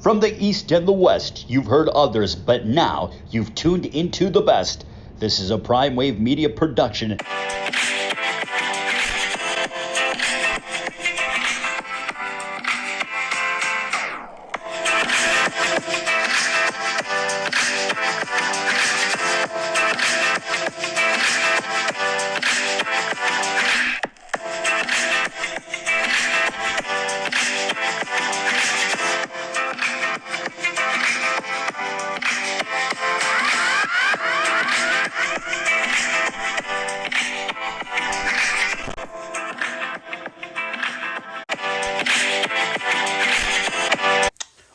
From the East and the West, you've heard others, but now you've tuned into the best. This is a PrimeWave Media production.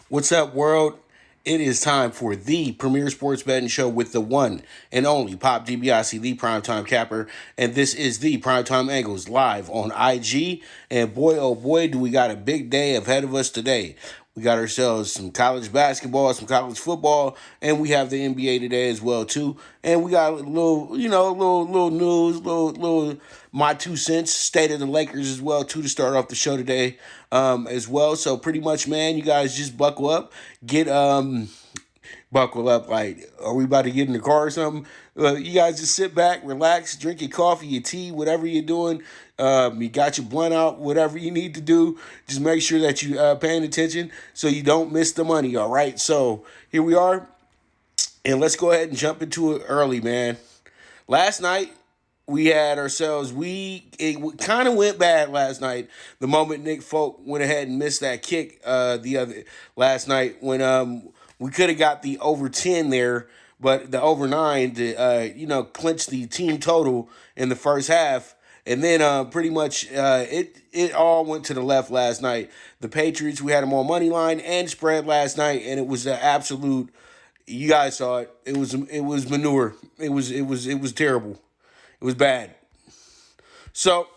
What's up, world? It is time for the premier sports betting show with the one and only Pop DiBiase, the primetime capper, and this is the Primetime Angles live on IG. And boy, oh boy, do we got a big day ahead of us today. We got ourselves some college basketball, some college football, and we have the NBA today as well too. And we got a little, little news, little my 2 cents, state of the Lakers as well too to start off the show today, as well. So pretty much, man, you guys just buckle up, buckle up. Like, are we about to get in the car or something? You guys just sit back, relax, drink your coffee, your tea, whatever you're doing. You got your blunt out, whatever you need to do. Just make sure that you paying attention so you don't miss the money, all right? So here we are, and let's go ahead and jump into it early, man. Last night, we had ourselves, it kind of went bad last night the moment Nick Folk went ahead and missed that kick last night when we could have got the over 10 there, but the over 9 to, clinch the team total in the first half. And then pretty much it all went to the left last night. The Patriots, we had them on money line and spread last night, and it was an absolute, you guys saw it. It was manure. It was terrible. It was bad. So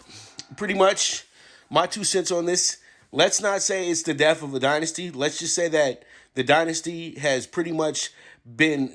pretty much my 2 cents on this. Let's not say it's the death of a dynasty. Let's just say that the dynasty has pretty much been,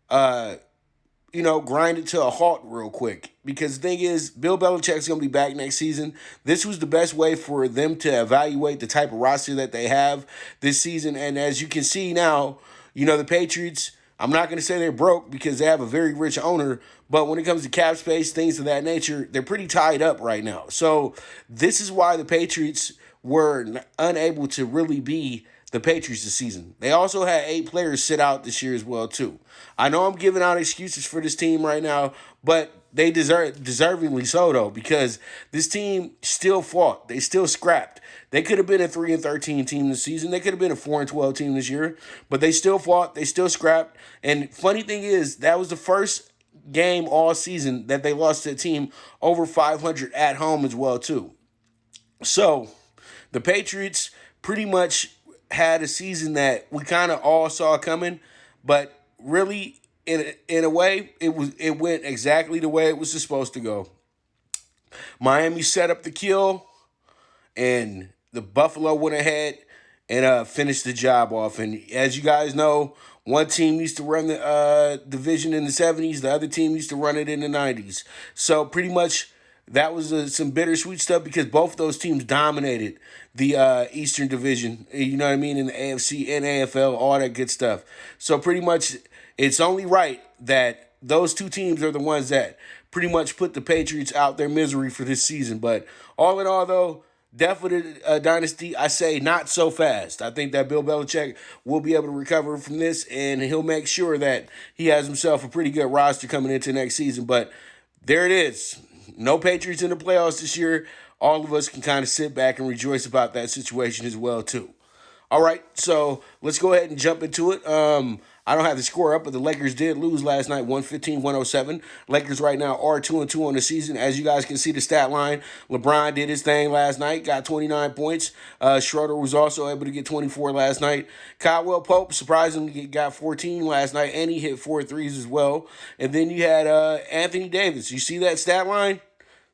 grinded to a halt real quick. Because the thing is, Bill Belichick's going to be back next season. This was the best way for them to evaluate the type of roster that they have this season. And as you can see now, the Patriots, I'm not going to say they're broke because they have a very rich owner, but when it comes to cap space, things of that nature, they're pretty tied up right now. So this is why the Patriots were unable to really be the Patriots this season. They also had 8 players sit out this year as well too. I know I'm giving out excuses for this team right now, but they deservingly so though, because this team still fought. They still scrapped. They could have been a 3-13 team this season. They could have been a 4-12 team this year, but they still fought. They still scrapped. And funny thing is, that was the first game all season that they lost to a team over 500 at home as well too. So the Patriots pretty much had a season that we kind of all saw coming, but really, in a way, it went exactly the way it was supposed to go. Miami set up the kill, and the Buffalo went ahead and finished the job off. And as you guys know, one team used to run the division in the 70s, the other team used to run it in the 90s. So pretty much that was some bittersweet stuff because both those teams dominated the Eastern Division, you know what I mean, in the AFC and AFL, all that good stuff. So pretty much it's only right that those two teams are the ones that pretty much put the Patriots out their misery for this season. But all in all, though, definitely a dynasty. I say not so fast. I think that Bill Belichick will be able to recover from this, and he'll make sure that he has himself a pretty good roster coming into next season. But there it is. No Patriots in the playoffs this year. All of us can kind of sit back and rejoice about that situation as well, too. All right, so let's go ahead and jump into it. I don't have the score up, but the Lakers did lose last night, 115-107. Lakers right now are 2-2 on the season. As you guys can see the stat line, LeBron did his thing last night, got 29 points. Schroeder was also able to get 24 last night. Caldwell Pope, surprisingly, got 14 last night, and he hit 4 threes as well. And then you had Anthony Davis. You see that stat line?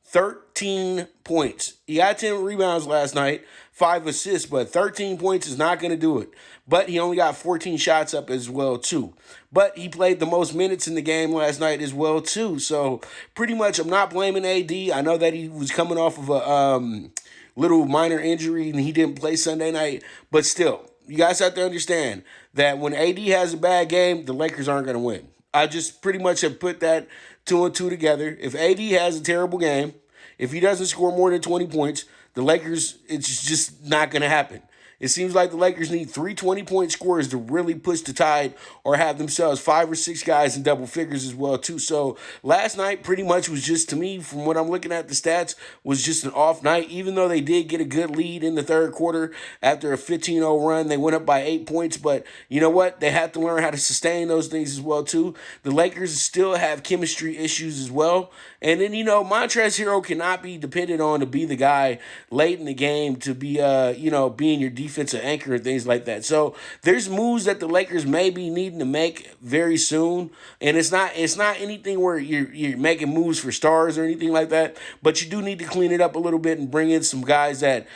13 points. He got 10 rebounds last night, 5 assists, but 13 points is not going to do it. But he only got 14 shots up as well, too. But he played the most minutes in the game last night as well, too. So pretty much I'm not blaming AD. I know that he was coming off of a little minor injury and he didn't play Sunday night. But still, you guys have to understand that when AD has a bad game, the Lakers aren't going to win. I just pretty much have put that two and two together. If AD has a terrible game, if he doesn't score more than 20 points, the Lakers, it's just not going to happen. It seems like the Lakers need 3 20-point scores to really push the tide or have themselves 5 or 6 guys in double figures as well, too. So last night pretty much was just, to me, from what I'm looking at the stats, was just an off night. Even though they did get a good lead in the third quarter after a 15-0 run, they went up by 8 points. But you know what? They have to learn how to sustain those things as well, too. The Lakers still have chemistry issues as well. And then, Montrezl Harrell cannot be depended on to be the guy late in the game to be, being your defensive anchor and things like that. So there's moves that the Lakers may be needing to make very soon. And it's not anything where you're making moves for stars or anything like that. But you do need to clean it up a little bit and bring in some guys that,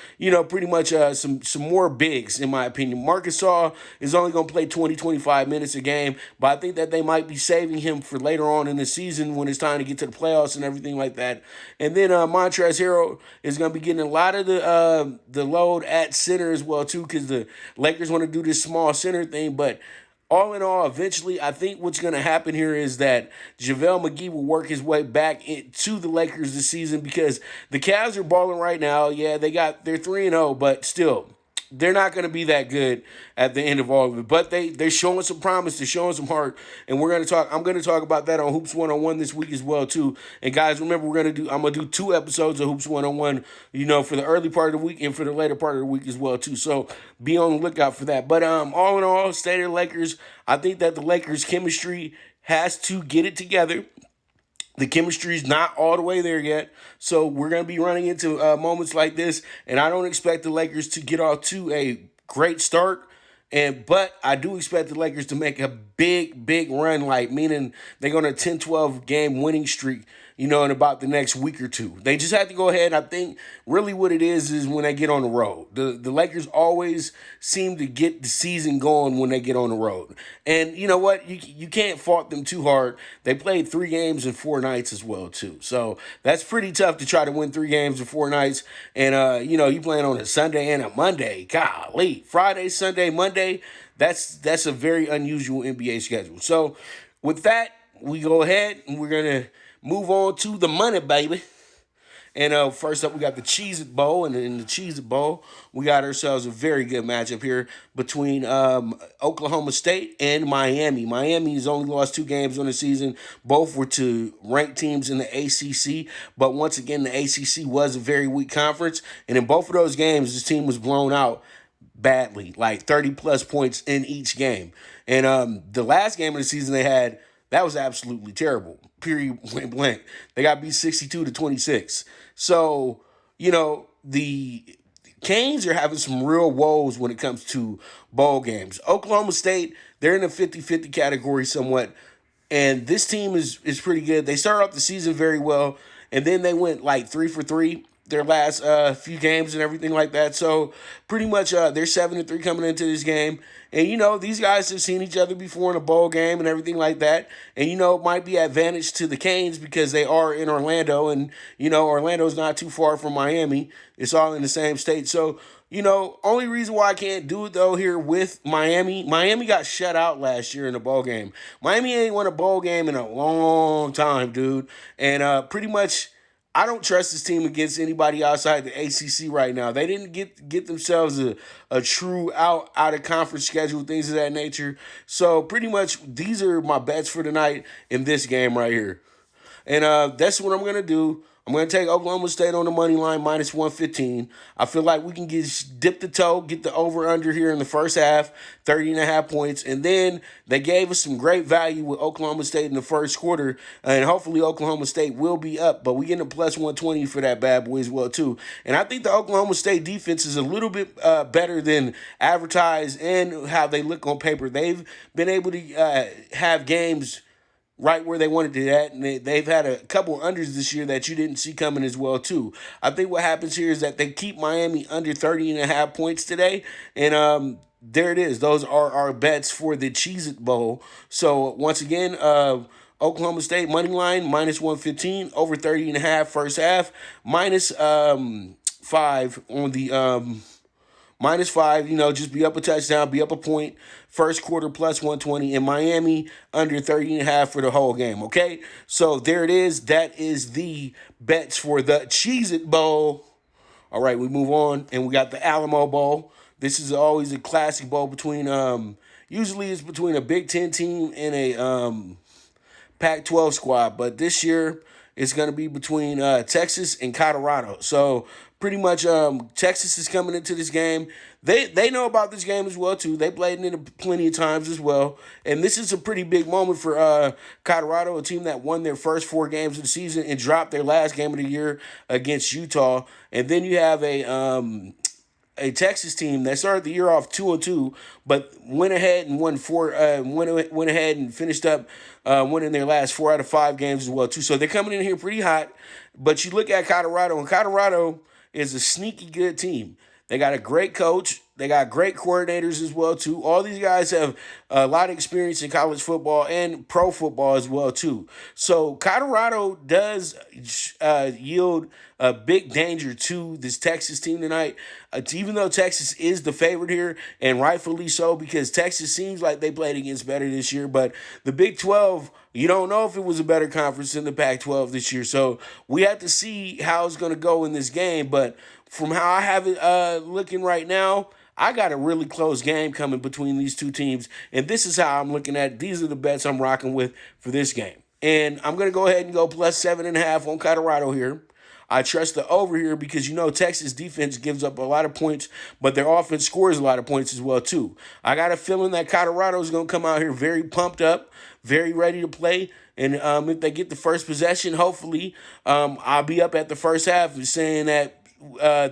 pretty much some more bigs, in my opinion. Marcus Gasol is only going to play 20, 25 minutes a game. But I think that they might be saving him for later on in the season when it's time to get to the playoffs and everything like that. And then Montrezl Harrell is going to be getting a lot of the load at center as well too, because the Lakers want to do this small center thing. But all in all, eventually, I think what's going to happen here is that JaVale McGee will work his way back to the Lakers this season, because the Cavs are balling right now. Yeah, they're 3-0, but still, they're not going to be that good at the end of all of it. But they're showing some promise. They're showing some heart. And I'm going to talk about that on Hoops 101 this week as well, too. And guys, remember, I'm going to do 2 episodes of Hoops 101, for the early part of the week and for the later part of the week as well, too. So be on the lookout for that. But all in all, state of the Lakers, I think that the Lakers' chemistry has to get it together. The chemistry is not all the way there yet, so we're going to be running into moments like this, and I don't expect the Lakers to get off to a great start, but I do expect the Lakers to make a big run, meaning they're going to 10-12 game winning streak, in about the next week or two. They just have to go ahead. I think really what it is when they get on the road. The Lakers always seem to get the season going when they get on the road. And you know what? You can't fault them too hard. They played 3 games in 4 nights as well, too. So that's pretty tough to try to win 3 games in 4 nights. And, you playing on a Sunday and a Monday. Golly. Friday, Sunday, Monday. That's a very unusual NBA schedule. So with that, we go ahead and we're going to move on to the money, baby. And first up, we got the Cheez-IT Bowl. And in the Cheez-IT Bowl, we got ourselves a very good matchup here between Oklahoma State and Miami. Miami has only lost 2 games on the season. Both were to ranked teams in the ACC. But once again, the ACC was a very weak conference. And in both of those games, this team was blown out badly, 30-plus points in each game. And the last game of the season they had, that was absolutely terrible. Period, point blank. They got beat 62-26. So, the Canes are having some real woes when it comes to bowl games. Oklahoma State, they're in the 50-50 category somewhat. And this team is pretty good. They started off the season very well, and then they went 3 for 3 their last few games and everything like that. So pretty much they're 7-3 coming into this game. And, these guys have seen each other before in a bowl game and everything like that. And, it might be advantage to the Canes because they are in Orlando. And, Orlando's not too far from Miami. It's all in the same state. So, only reason why I can't do it, though, here with Miami got shut out last year in a bowl game. Miami ain't won a bowl game in a long time, dude. And pretty much I don't trust this team against anybody outside the ACC right now. They didn't get themselves a true out of conference schedule, things of that nature. So pretty much these are my bets for tonight in this game right here. And that's what I'm going to do. I'm going to take Oklahoma State on the money line, minus 115. I feel like we can dip the toe, get the over-under here in the first half, 30.5 points. And then they gave us some great value with Oklahoma State in the first quarter. And hopefully Oklahoma State will be up. But we get a plus 120 for that bad boy as well, too. And I think the Oklahoma State defense is a little bit better than advertised and how they look on paper. They've been able to have games right where they wanted it at, and they've had a couple unders this year that you didn't see coming as well, too. I think what happens here is that they keep Miami under 30.5 points today, and there it is. Those are our bets for the Cheez-IT Bowl. So, once again, Oklahoma State money line, minus 115, over 30.5 first half, minus 5 on the -5, just be up a touchdown, be up a point. First quarter +120. And Miami under 30.5 for the whole game, okay? So there it is. That is the bets for the Cheez-It Bowl. All right, we move on, and we got the Alamo Bowl. This is always a classic bowl between, usually it's between a Big Ten team and a Pac-12 squad, but this year it's going to be between Texas and Colorado. So pretty much Texas is coming into this game. They know about this game as well, too. They played in it plenty of times as well. And this is a pretty big moment for Colorado, a team that won their first 4 games of the season and dropped their last game of the year against Utah. And then you have a Texas team that started the year off 2-2, but went ahead and won went ahead and finished up winning their last 4 out of 5 games as well too. So they're coming in here pretty hot. But you look at Colorado, and Colorado is a sneaky good team. They got a great coach. They got great coordinators as well, too. All these guys have a lot of experience in college football and pro football as well, too. So Colorado does yield a big danger to this Texas team tonight, even though Texas is the favorite here, and rightfully so, because Texas seems like they played against better this year. But the Big 12, you don't know if it was a better conference than the Pac-12 this year. So we have to see how it's going to go in this game. But from how I have it looking right now, I got a really close game coming between these two teams, and this is how I'm looking at it. These are the bets I'm rocking with for this game. And I'm going to go ahead and go +7.5 on Colorado here. I trust the over here because Texas defense gives up a lot of points, but their offense scores a lot of points as well too. I got a feeling that Colorado is going to come out here very pumped up, very ready to play. And if they get the first possession, hopefully I'll be up at the first half saying that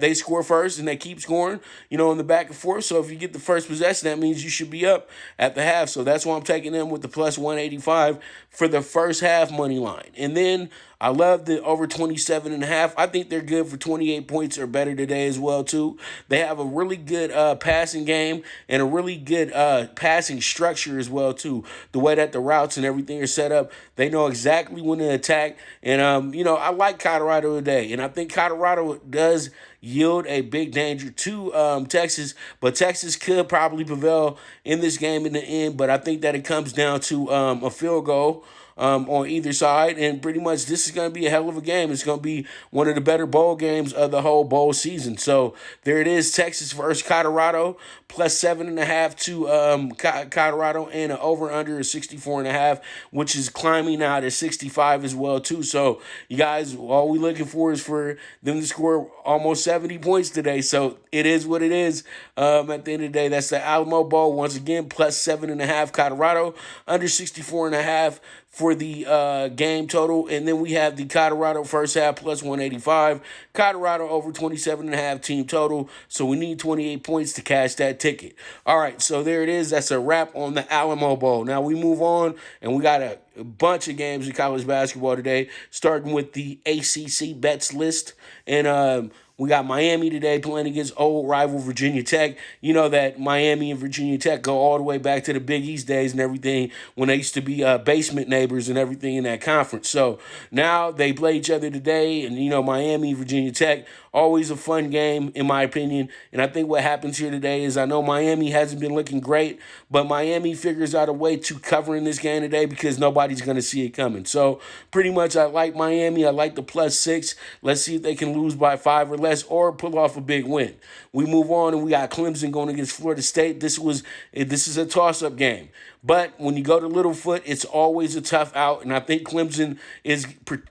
they score first and they keep scoring, in the back and forth. So if you get the first possession, that means you should be up at the half. So that's why I'm taking them with the +185 for the first half money line. And then I love the over 27.5. I think they're good for 28 points or better today as well, too. They have a really good passing game and a really good passing structure as well, too. The way that the routes and everything are set up, they know exactly when to attack. And, I like Colorado today. And I think Colorado does yield a big danger to Texas, but Texas could probably prevail in this game in the end. But I think that it comes down to a field goal on either side, and pretty much this is going to be a hell of a game. It's going to be one of the better bowl games of the whole bowl season. So there it is, Texas versus Colorado, +7.5 to Colorado, and an over-under of 64.5, which is climbing out at 65 as well too. So you guys, all we looking for is for them to score almost 70 points today. So it is what it is. At the end of the day, that's the Alamo Bowl. Once again, +7.5 Colorado, under 64.5 for the game total. And then we have the Colorado first half +185. Colorado over 27.5 team total. So we need 28 points to cash that ticket. All right, so there it is. That's a wrap on the Alamo Bowl. Now we move on, and we got a bunch of games in college basketball today, starting with the ACC Bets List. And we got Miami today playing against old rival Virginia Tech. You know that Miami and Virginia Tech go all the way back to the Big East days and everything, when they used to be basement neighbors and everything in that conference. So now they play each other today, and Miami, Virginia Tech, always a fun game in my opinion. And I think what happens here today is, I know Miami hasn't been looking great, but Miami figures out a way to cover in this game today because nobody's going to see it coming. So pretty much I like Miami. I like the +6. Let's see if they can lose by 5 or less or pull off a big win. We move on, and we got Clemson going against Florida State. This is a toss-up game. But when you go to Littlefoot, it's always a tough out, and I think Clemson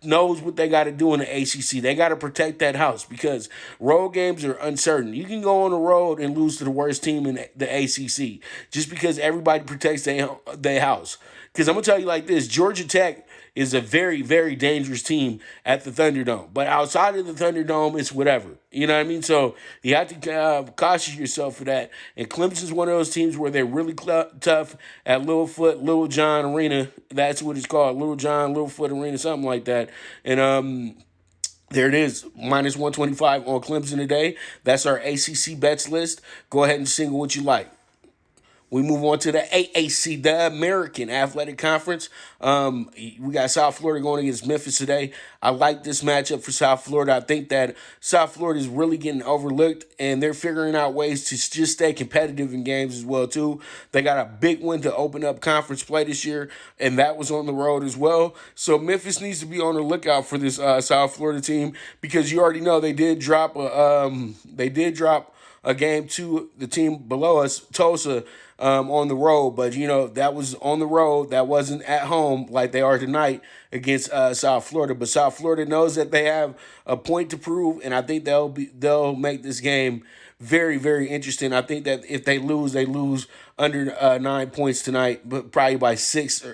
knows what they got to do in the ACC. They got to protect that house because road games are uncertain. You can go on the road and lose to the worst team in the ACC just because everybody protects their house. Because I'm going to tell you like this, Georgia Tech is a very, very dangerous team at the Thunderdome. But outside of the Thunderdome, it's whatever. You know what I mean? So you have to caution yourself for that. And Clemson's one of those teams where they're really tough at Littlefoot, Little John Arena. That's what it's called, Little John, Littlefoot Arena, something like that. And there it is, -125 on Clemson today. That's our ACC Bets List. Go ahead and single what you like. We move on to the AAC, the American Athletic Conference. We got South Florida going against Memphis today. I like this matchup for South Florida. I think that South Florida is really getting overlooked, and they're figuring out ways to just stay competitive in games as well, too. They got a big win to open up conference play this year, and that was on the road as well. So Memphis needs to be on the lookout for this South Florida team, because you already know they did drop a game to the team below us, Tulsa, on the road. But, that was on the road. That wasn't at home like they are tonight against South Florida. But South Florida knows that they have a point to prove, and I think they'll make this game very, very interesting. I think that if they lose under 9 points tonight, but probably by 6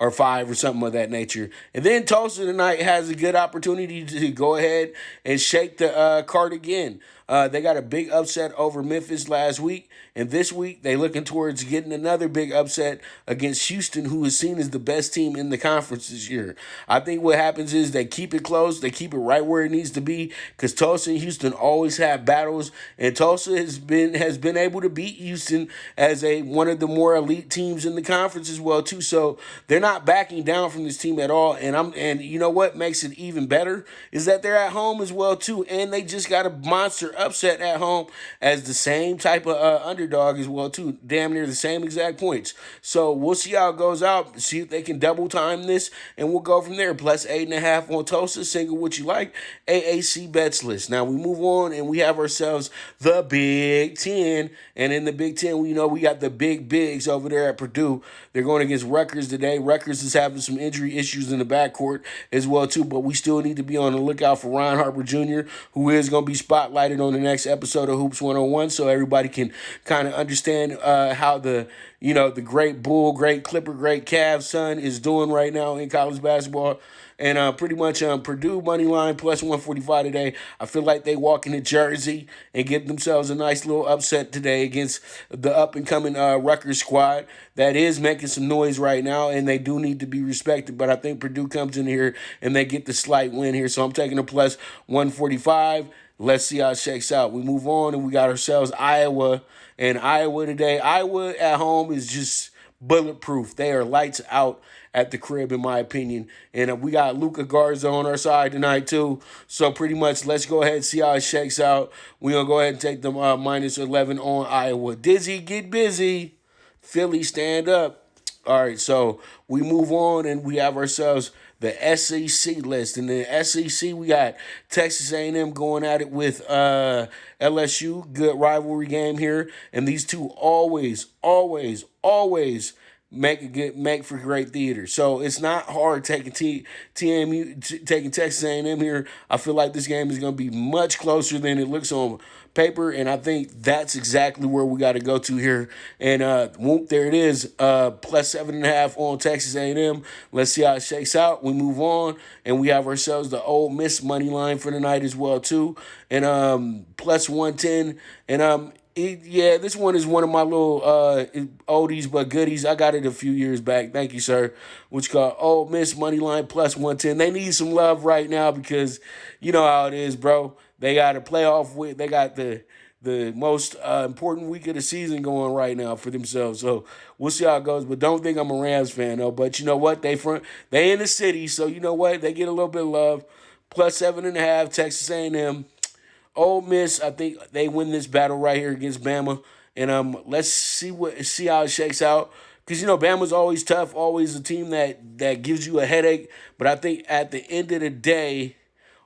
or 5 or something of that nature. And then Tulsa tonight has a good opportunity to go ahead and shake the card again. They got a big upset over Memphis last week, and this week they looking towards getting another big upset against Houston, who is seen as the best team in the conference this year. I think what happens is they keep it close, they keep it right where it needs to be, because Tulsa and Houston always have battles, and Tulsa has been able to beat Houston as one of the more elite teams in the conference as well too. So they're not backing down from this team at all, and you know what makes it even better is that they're at home as well too, and they just got a monster upset at home as the same type of underdog as well too, damn near the same exact points. So we'll see how it goes out, see if they can double time this, and we'll go from there. Plus 8.5 on Tulsa, single what you like, AAC Bets List. Now we move on and we have ourselves the Big Ten, and in the Big Ten we got the big bigs over there at Purdue. They're going against Rutgers today. Rutgers is having some injury issues in the backcourt as well too, but we still need to be on the lookout for Ron Harper Jr., who is going to be spotlighted on the next episode of Hoops 101, so everybody can kind of understand how the great Bull, great Clipper, great Cavs son is doing right now in college basketball. And pretty much Purdue money line plus 145 today. I feel like they walk into Jersey and get themselves a nice little upset today against the up-and-coming Rutgers squad that is making some noise right now, and they do need to be respected. But I think Purdue comes in here and they get the slight win here. So I'm taking a plus 145. Let's see how it shakes out. We move on, and we got ourselves Iowa. And Iowa today, Iowa at home is just bulletproof. They are lights out at the crib, in my opinion. And we got Luka Garza on our side tonight, too. So pretty much, let's go ahead and see how it shakes out. We're going to go ahead and take them minus 11 on Iowa. Dizzy, get busy. Philly, stand up. All right, so we move on, and we have ourselves the SEC list. In the SEC, we got Texas A&M going at it with LSU. Good rivalry game here. And these two always make for great theater. So it's not hard taking taking Texas A&M here. I feel like this game is going to be much closer than it looks on paper, and I think that's exactly where we got to go to here. And there it is, plus 7.5 on Texas A&M. Let's see how it shakes out. We move on, and we have ourselves the Ole Miss money line for the night as well too, and plus 110. And this one is one of my little oldies but goodies. I got it a few years back. Thank you, sir. Which called Ole Miss money line plus 110. They need some love right now because you know how it is, bro. They got a playoff week. They got the most important week of the season going right now for themselves. So we'll see how it goes. But don't think I'm a Rams fan though. But you know what? They in the city, so you know what? They get a little bit of love. Plus 7.5, Texas A&M. Ole Miss, I think they win this battle right here against Bama. And let's see how it shakes out. Because, Bama's always tough, always a team that gives you a headache. But I think at the end of the day,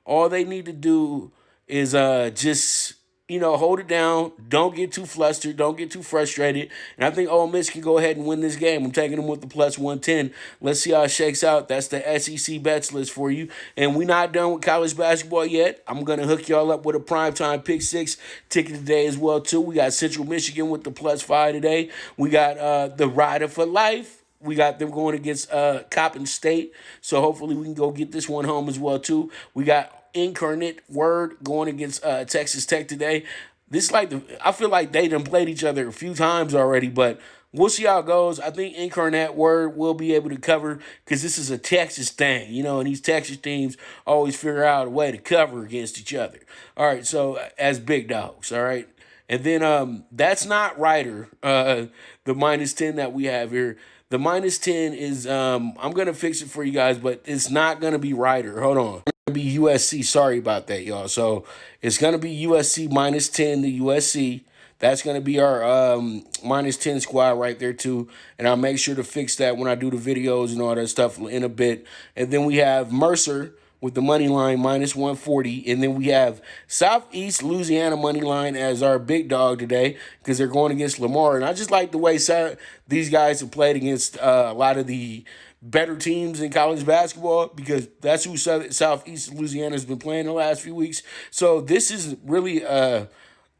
all they need to do is just, hold it down. Don't get too flustered. Don't get too frustrated. And I think Ole Miss can go ahead and win this game. I'm taking them with the plus 110. Let's see how it shakes out. That's the SEC Bets List for you. And we're not done with college basketball yet. I'm going to hook y'all up with a PrimeTime PK6 ticket today as well, too. We got Central Michigan with the plus 5 today. We got the Rider for Life. We got them going against Coppin State. So hopefully we can go get this one home as well, too. We got Incarnate Word going against Texas Tech today. I feel like they done played each other a few times already, but we'll see how it goes. I think Incarnate Word will be able to cover because this is a Texas thing, and these Texas teams always figure out a way to cover against each other. All right, so as big dogs, all right? And then that's not Ryder, the -10 that we have here. The -10 is I'm gonna fix it for you guys, but it's not gonna be Ryder. Hold on. It's gonna be USC. Sorry about that, y'all. So it's gonna be USC -10 to USC. That's going to be our -10 squad right there, too. And I'll make sure to fix that when I do the videos and all that stuff in a bit. And then we have Mercer with the money line -140. And then we have Southeast Louisiana money line as our big dog today because they're going against Lamar. And I just like the way these guys have played against a lot of the better teams in college basketball because that's who Southeast Louisiana has been playing the last few weeks. So this is really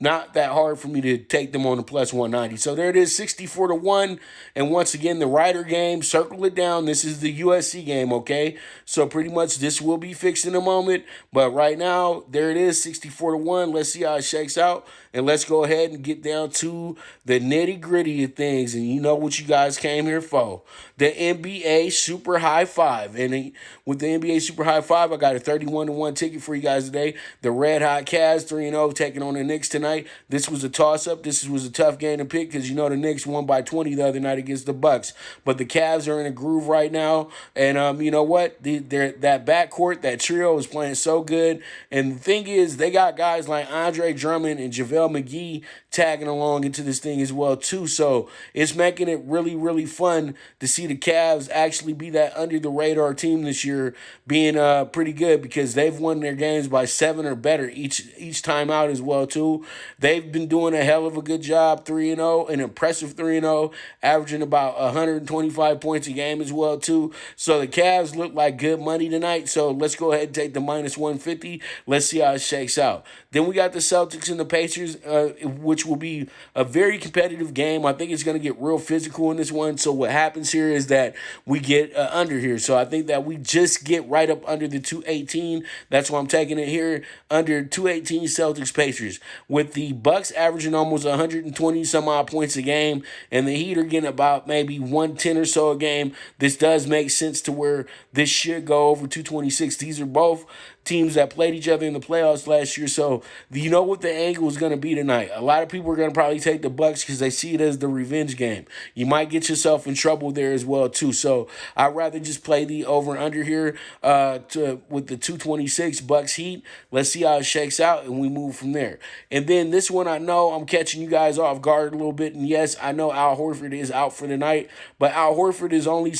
not that hard for me to take them on the +190. So there it is, 64-1. And once again, the Ryder game, circle it down. This is the USC game, okay? So pretty much this will be fixed in a moment. But right now, there it is, 64-1. Let's see how it shakes out. And let's go ahead and get down to the nitty-gritty of things. And you know what you guys came here for. The NBA Super High Five. And with the NBA Super High Five, I got a 31-1 ticket for you guys today. The Red Hot Cavs, 3-0, taking on the Knicks tonight. This was a toss-up. This was a tough game to pick because you know the Knicks won by 20 the other night against the Bucks. But the Cavs are in a groove right now. And you know what? That backcourt, that trio is playing so good. And the thing is, they got guys like Andre Drummond and JaVale McGee tagging along into this thing as well, too. So it's making it really, really fun to see the Cavs actually be that under-the-radar team this year, being pretty good because they've won their games by 7 or better each time out as well, too. They've been doing a hell of a good job, 3-0, an impressive 3-0, averaging about 125 points a game as well, too. So the Cavs look like good money tonight. So let's go ahead and take the -150. Let's see how it shakes out. Then we got the Celtics and the Pacers, which will be a very competitive game. I think it's going to get real physical in this one. So what happens here is that we get under here. So I think that we just get right up under the 218. That's why I'm taking it here, under 218 Celtics Pacers. With the Bucks averaging almost 120 some odd points a game, and the Heat are getting about maybe 110 or so a game. This does make sense to where this should go over 226. These are both teams that played each other in the playoffs last year. So you know what the angle is going to be tonight. A lot of people are going to probably take the Bucks because they see it as the revenge game. You might get yourself in trouble there as well, too. So I'd rather just play the over and under here with the 226 Bucks Heat. Let's see how it shakes out, and we move from there. And then this one, I know I'm catching you guys off guard a little bit. And yes, I know Al Horford is out for the night, but Al Horford is only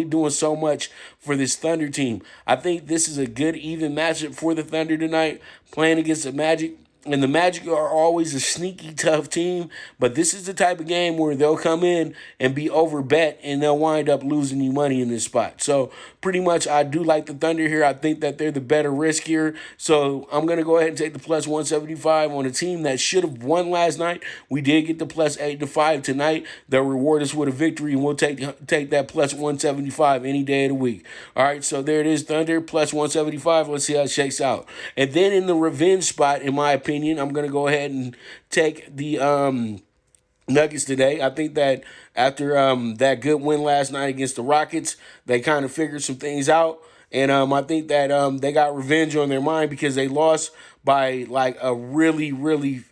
doing so much for this Thunder team. I think this is a good even matchup for the Thunder tonight, playing against the Magic. And the Magic are always a sneaky, tough team, but this is the type of game where they'll come in and be overbet, and they'll wind up losing you money in this spot. So pretty much I do like the Thunder here. I think that they're the better risk here. So I'm going to go ahead and take the +175 on a team that should have won last night. We did get the +8-5 tonight. They'll reward us with a victory, and we'll take that +175 any day of the week. All right, so there it is, Thunder, +175. Let's see how it shakes out. And then in the revenge spot, in my opinion, I'm going to go ahead and take the Nuggets today. I think that after that good win last night against the Rockets, they kind of figured some things out. And I think that they got revenge on their mind because they lost by like a really, really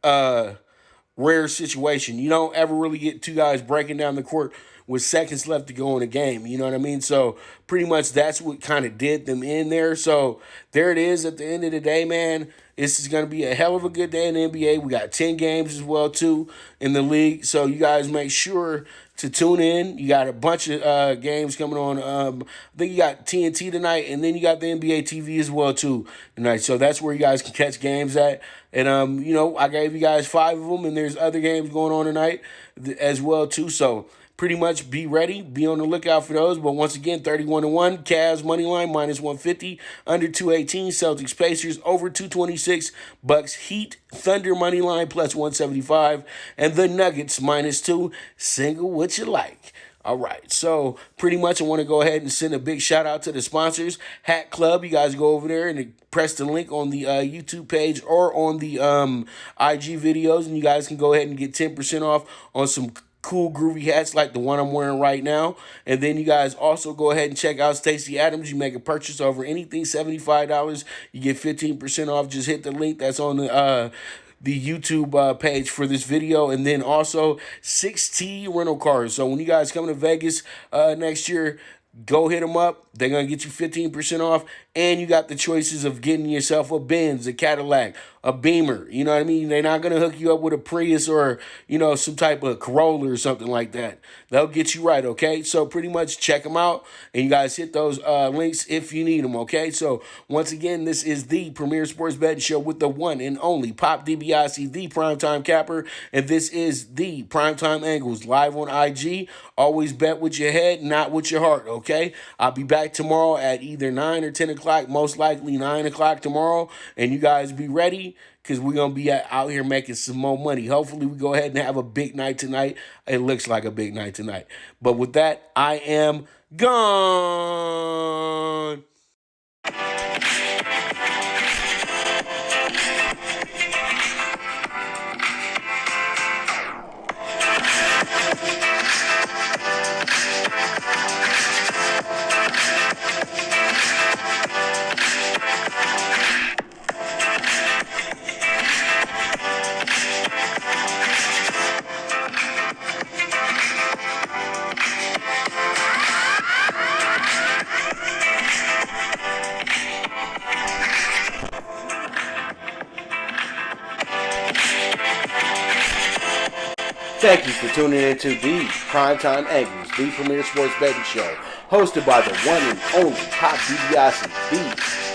rare situation. You don't ever really get two guys breaking down the court with seconds left to go in a game. You know what I mean? So pretty much that's what kind of did them in there. So there it is at the end of the day, man. This is going to be a hell of a good day in the NBA. We got 10 games as well, too, in the league. So you guys make sure to tune in. You got a bunch of games coming on. I think you got TNT tonight, and then you got the NBA TV as well, too, tonight. So that's where you guys can catch games at. And, you know, I gave you guys 5 of them, and there's other games going on tonight as well, too. So pretty much be ready, be on the lookout for those. But once again, 31-1, Cavs money line -150, under 218, Celtics Pacers over 226, Bucks Heat, Thunder money line +175, and the Nuggets -2. Single what you like. All right, so pretty much I want to go ahead and send a big shout out to the sponsors. Hat Club, you guys go over there and press the link on the YouTube page or on the IG videos, and you guys can go ahead and get 10% off on some cool groovy hats like the one I'm wearing right now. And then you guys also go ahead and check out Stacey Adams. You make a purchase over anything $75, you get 15% off. Just hit the link that's on the YouTube page for this video. And then also 6T rental cars. So when you guys come to Vegas next year, go hit them up. They're going to get you 15% off. And you got the choices of getting yourself a Benz, a Cadillac, a Beamer. You know what I mean? They're not going to hook you up with a Prius or, you know, some type of Corolla or something like that. They'll get you right, okay? So pretty much check them out. And you guys hit those links if you need them, okay? So once again, this is the Premier Sports Betting Show with the one and only Pop DiBiase, the Primetime Capper. And this is the Primetime Angles live on IG. Always bet with your head, not with your heart, okay? I'll be back tomorrow at either 9 or 10 o'clock, most likely 9 o'clock tomorrow. And you guys be ready because we're going to be out here making some more money. Hopefully, we go ahead and have a big night tonight. It looks like a big night tonight. But with that, I am gone. Thank you for tuning into the Primetime Angles, the Premier Sports Betting Show, hosted by the one and only Pop DiBiase, the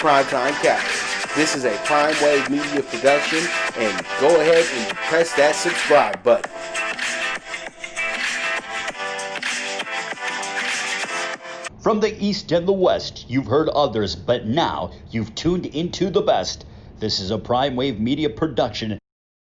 Primetime Capper. This is a PrimeWave media production, and go ahead and press that subscribe button. From the East and the West, you've heard others, but now you've tuned into the best. This is a PrimeWave media production,